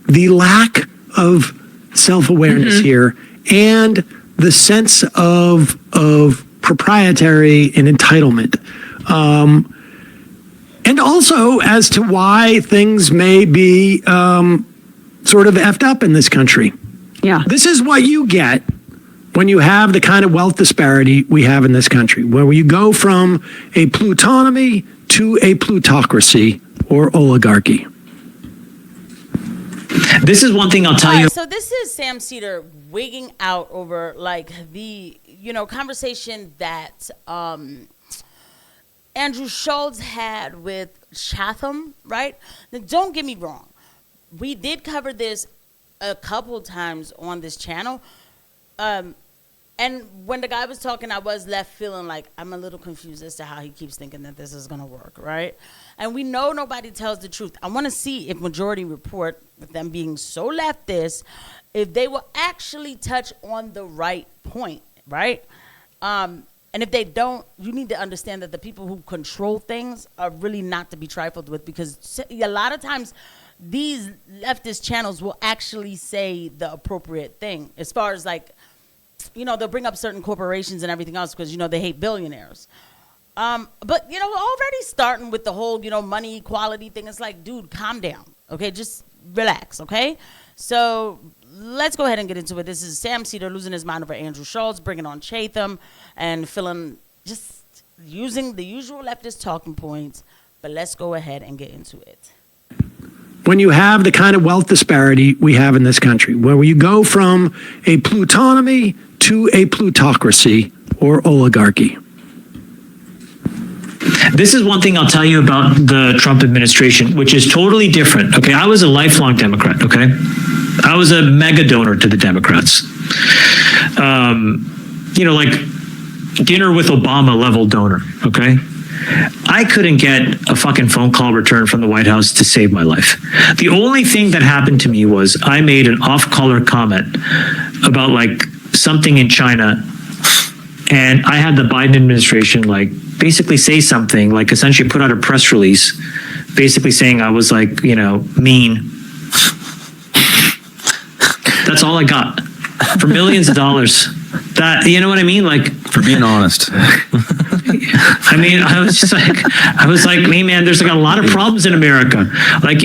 the lack of self-awareness here and the sense of proprietary and entitlement. And also as to why things may be sort of effed up in this country. Yeah. This is what you get when you have the kind of wealth disparity we have in this country, where you go from a plutonomy to a plutocracy or oligarchy. This is one thing I'll tell you. So this is Sam Seder wigging out over like the, conversation that Andrew Schulz had with Chatham, right? Now, don't get me wrong. We did cover this a couple times on this channel. And when the guy was talking, I was left feeling like I'm a little confused as to how he keeps thinking that this is going to work, right? And we know nobody tells the truth. I want to see if Majority Report, with them being so leftist, if they will actually touch on the right point, right? And if they don't, you need to understand that the people who control things are really not to be trifled with, because a lot of times these leftist channels will actually say the appropriate thing as far as like, they'll bring up certain corporations and everything else because, they hate billionaires. But, already starting with the whole, money equality thing, it's like, dude, calm down. Okay, just relax. Okay, so let's go ahead and get into it. This is Sam Seder losing his mind over Andrew Schulz, bringing on Chatham, and just using the usual leftist talking points. But let's go ahead and get into it. When you have the kind of wealth disparity we have in this country, where you go from a plutonomy to a plutocracy or oligarchy. This is one thing I'll tell you about the Trump administration, which is totally different. Okay, I was a lifelong Democrat. Okay, I was a mega donor to the Democrats. Like dinner with Obama level donor. Okay, I couldn't get a fucking phone call return from the White House to save my life. The only thing that happened to me was I made an off-color comment about like something in China, and I had the Biden administration like basically say something, like essentially put out a press release basically saying I was like, mean. That's all I got for millions of dollars. That, you know what I mean? Like, for being honest. I mean, I was like, hey man, there's like a lot of problems in America. Like,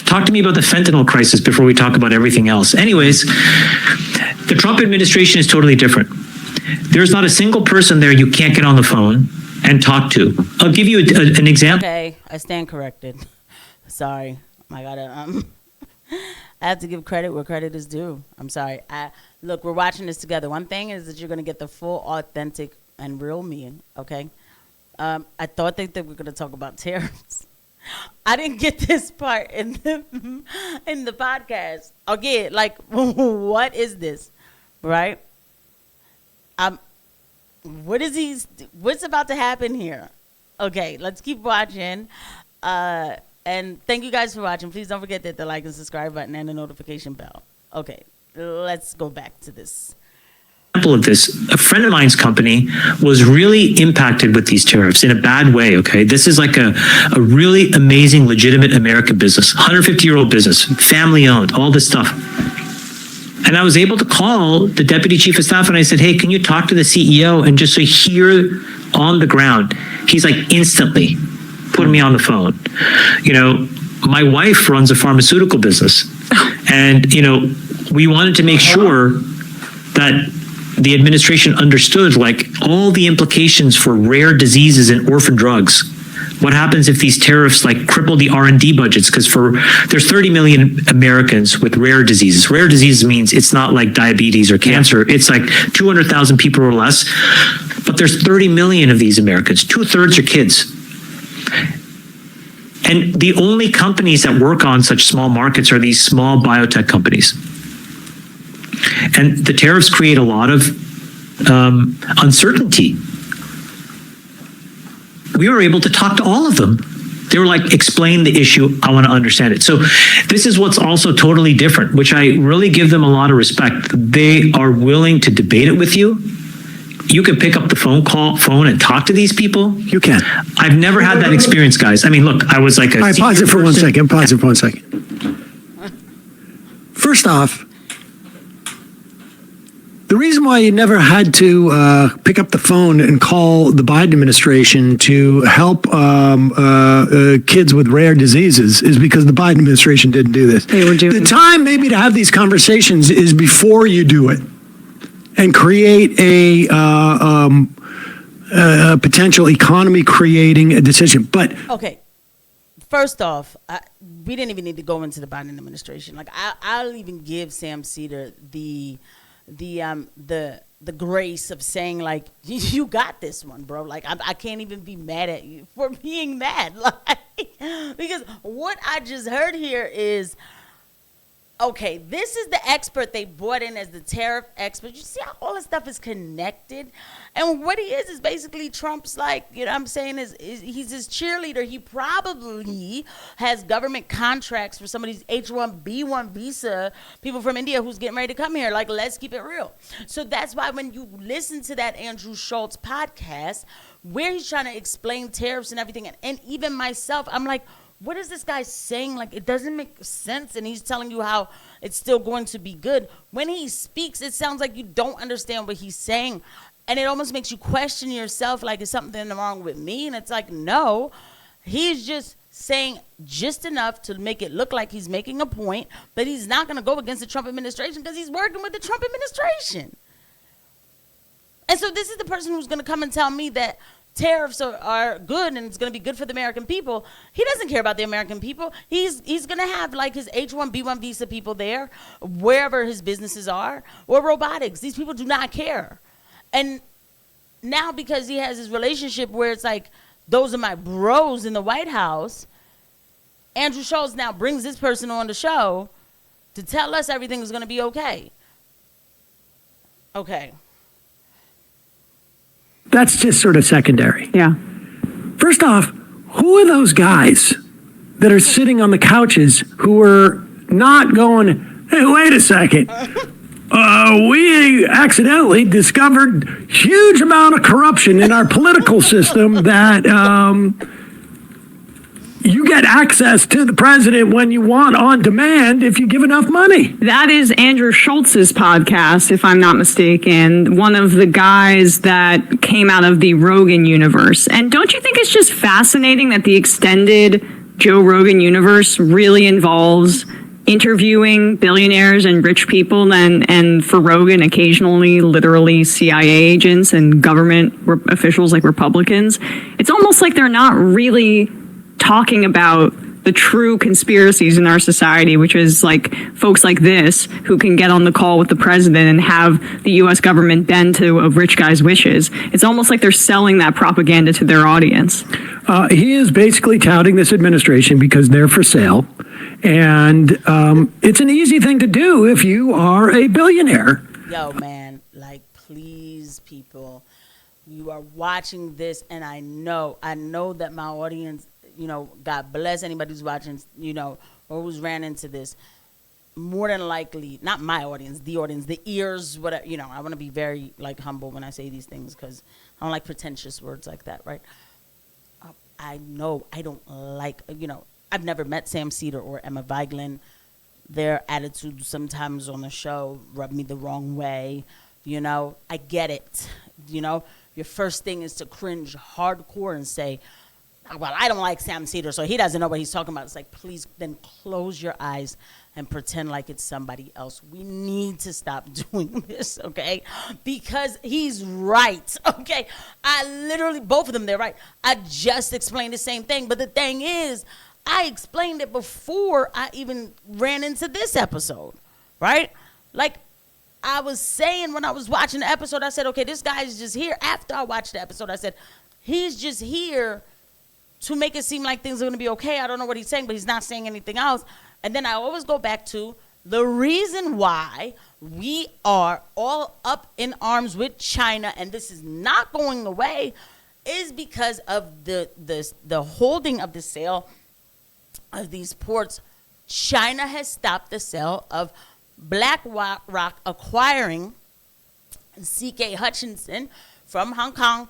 talk to me about the fentanyl crisis before we talk about everything else. Anyways, the Trump administration is totally different. There's not a single person there you can't get on the phone and talk to. I'll give you an example. Okay, I stand corrected. Sorry, I gotta I have to give credit where credit is due. I'm sorry. Look, we're watching this together. One thing is that you're gonna get the full, authentic, and real me. Okay. I thought they were gonna talk about tariffs. I didn't get this part in the podcast. Okay, like what is this, right? What's about to happen here? Okay, let's keep watching. And thank you guys for watching. Please don't forget that the like and subscribe button and the notification bell. Okay, let's go back to this. Example of this, a friend of mine's company was really impacted with these tariffs in a bad way. Okay, this is like a really amazing, legitimate American business, 150-year-old business, family owned, all this stuff. And I was able to call the deputy chief of staff and I said, hey, can you talk to the CEO? And just so here on the ground, he's like instantly putting me on the phone. My wife runs a pharmaceutical business. And, we wanted to make sure that the administration understood like all the implications for rare diseases and orphan drugs. What happens if these tariffs like cripple the R&D budgets? Because there's 30 million Americans with rare diseases. Rare diseases means it's not like diabetes or cancer. It's like 200,000 people or less. But there's 30 million of these Americans. 2/3 are kids. And the only companies that work on such small markets are these small biotech companies. And the tariffs create a lot of uncertainty. We were able to talk to all of them. They were like, explain the issue. I want to understand it. So this is what's also totally different, which I really give them a lot of respect. They are willing to debate it with you. You can pick up the phone and talk to these people. You can. I've never had that experience, guys. I mean, look, I was like All right, pause it for 1 second. Pause it for 1 second. First off, the reason why you never had to pick up the phone and call the Biden administration to help kids with rare diseases is because the Biden administration didn't do this. They were doing the time maybe to have these conversations is before you do it and create a potential economy creating a decision. But okay, first off, we didn't even need to go into the Biden administration. Like I'll even give Sam Seder the grace of saying, like, you got this one, bro. Like I can't even be mad at you for being mad, like, because what I just heard here is, okay, this is the expert they brought in as the tariff expert. You see how all this stuff is connected? And what he is basically Trump's, like, you know what I'm saying, is he's his cheerleader. He probably has government contracts for some of these H-1B1 visa people from India who's getting ready to come here. Like, let's keep it real. So that's why when you listen to that Andrew Schulz podcast where he's trying to explain tariffs and everything, and even myself, I'm like, what is this guy saying? Like, it doesn't make sense. And he's telling you how it's still going to be good. When he speaks, it sounds like you don't understand what he's saying. And it almost makes you question yourself, like, is something wrong with me? And it's like, no, he's just saying just enough to make it look like he's making a point, but he's not going to go against the Trump administration because he's working with the Trump administration. And so this is the person who's going to come and tell me that tariffs are good and it's going to be good for the American people. He doesn't care about the American people. He's going to have, like, his H-1B1 visa people there, wherever his businesses are, or robotics. These people do not care. And now because he has his relationship where it's like, those are my bros in the White House, Andrew Schulz now brings this person on the show to tell us everything is going to be okay. Okay. that's just sort of secondary. Yeah. First off, who are those guys that are sitting on the couches who are not going, hey, wait a second. We accidentally discovered huge amount of corruption in our political system that you get access to the president when you want on demand if you give enough money. That is Andrew Schulz's podcast, if I'm not mistaken, one of the guys that came out of the Rogan universe. And don't you think it's just fascinating that the extended Joe Rogan universe really involves interviewing billionaires and rich people, and for Rogan, occasionally literally CIA agents and government officials like Republicans? It's almost like they're not really talking about the true conspiracies in our society, which is like folks like this who can get on the call with the president and have the U.S. government bend to a rich guy's wishes. It's almost like they're selling that propaganda to their audience. He is basically touting this administration because they're for sale. And it's an easy thing to do if you are a billionaire. Yo, man, like, please, people, you are watching this, and I know that my audience, you know, God bless anybody who's watching, you know, or who's ran into this. More than likely, not my audience, the ears, whatever, you know, I want to be very, like, humble when I say these things because I don't like pretentious words like that, right? I know I don't like, you know, I've never met Sam Seder or Emma Vigeland. Their attitude sometimes on the show rub me the wrong way. You know, I get it. You know, your first thing is to cringe hardcore and say, well, I don't like Sam Seder, so he doesn't know what he's talking about. It's like, please then close your eyes and pretend like it's somebody else. We need to stop doing this, okay? Because he's right, okay? I literally, both of them, they're right. I just explained the same thing. But the thing is, I explained it before I even ran into this episode, right? Like, I was saying when I was watching the episode, I said, okay, this guy's just here. After I watched the episode, I said, he's just here to make it seem like things are going to be okay. I don't know what he's saying, but he's not saying anything else. And then I always go back to the reason why we are all up in arms with China, and this is not going away, is because of the holding of the sale of these ports. China has stopped the sale of BlackRock acquiring C.K. Hutchinson from Hong Kong,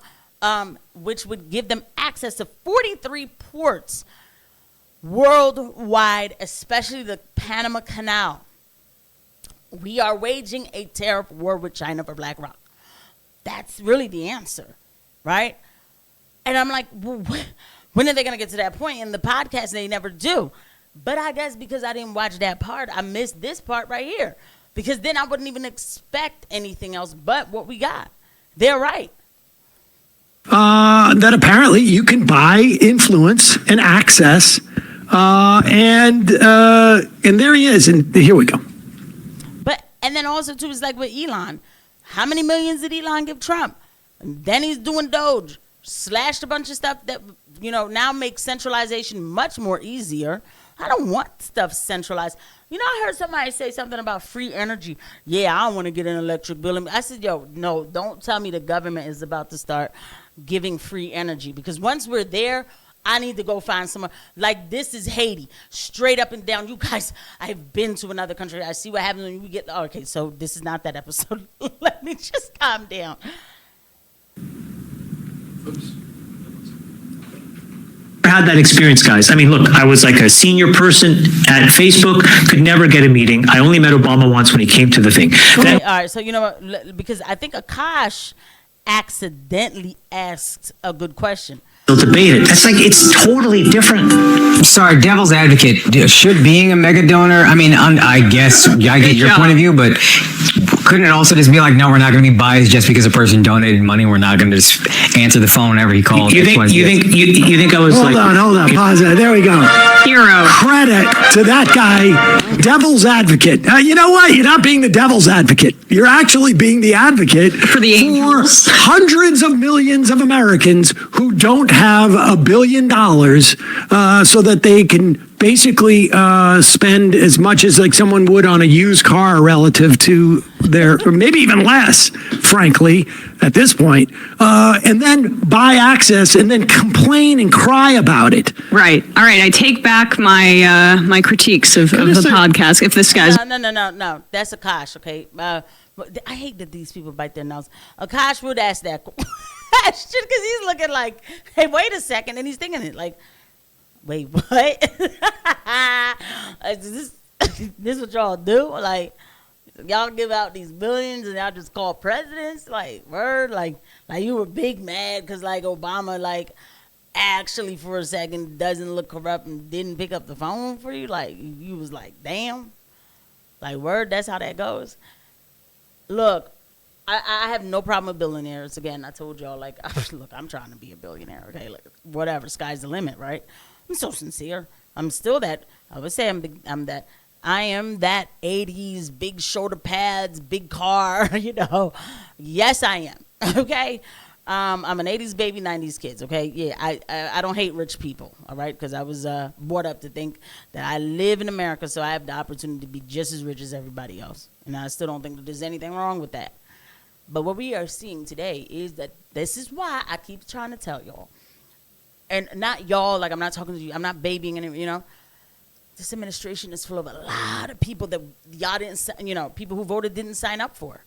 which would give them access to 43 ports worldwide, especially the Panama Canal. We are waging a tariff war with China for BlackRock. That's really the answer, right? And I'm like, well, when are they going to get to that point? In the podcast, they never do. But I guess because I didn't watch that part, I missed this part right here. Because then I wouldn't even expect anything else but what we got. They're right. That apparently you can buy influence and access, and there he is, and here we go. But and then also too, it's like with Elon. How many millions did Elon give Trump? And then he's doing Doge, slashed a bunch of stuff that now makes centralization much more easier. I don't want stuff centralized. I heard somebody say something about free energy. Yeah, I don't want to get an electric bill. I said, no, don't tell me the government is about to start giving free energy, because once we're there, I need to go find someone. Like, this is Haiti, straight up and down. You guys, I've been to another country. I see what happens when we get. Okay, so this is not that episode. Let me just calm down. Oops. Had that experience, guys. I mean, look, I was like a senior person at Facebook, could never get a meeting. I only met Obama once when he came to the thing. Okay, all right, so you know what? Because I think Akash accidentally asked a good question. They'll debate it. That's like, it's totally different. Sorry, devil's advocate. Should being a mega donor, I mean, I guess I get your point of view, but couldn't it also just be like, no, we're not going to be biased just because a person donated money. We're not going to just answer the phone whenever he calls. You think I was hold on, pause it. There we go. Hero. Credit to that guy, devil's advocate. You know what? You're not being the devil's advocate. You're actually being the advocate For the angels. hundreds of millions of Americans who don't have $1 billion, so that they can basically spend as much as like someone would on a used car relative to their, or maybe even less, frankly, at this point, and then buy access and then complain and cry about it. Right. All right. I take back my my critiques of the podcast. If this guy's No. That's Akash, okay? I hate that these people bite their nose. Akash would ask that question because he's looking like, hey, wait a second. And he's thinking it like, wait, what? Is this what y'all do? Like, y'all give out these billions and y'all just call presidents? Like, word? Like you were big mad because, like, Obama, like, actually for a second doesn't look corrupt and didn't pick up the phone for you? Like, you was like, damn? Like, word? That's how that goes? Look, I have no problem with billionaires. Again, I told y'all, like, look, I'm trying to be a billionaire, okay? Like, whatever, sky's the limit, right? I'm so sincere. I'm still that. I would say I am that 80s big shoulder pads, big car, Yes, I am, okay? I'm an 80s baby, 90s kids, okay? Yeah, I don't hate rich people, all right? Because I was brought up to think that I live in America, so I have the opportunity to be just as rich as everybody else. And I still don't think that there's anything wrong with that. But what we are seeing today is that this is why I keep trying to tell y'all. And not y'all, like, I'm not talking to you, I'm not babying anyone, This administration is full of a lot of people that y'all didn't, people who voted didn't sign up for.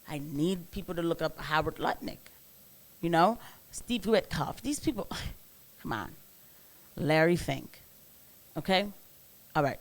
I need people to look up Howard Lutnick, Steve Witkoff. These people, come on. Larry Fink, okay? All right.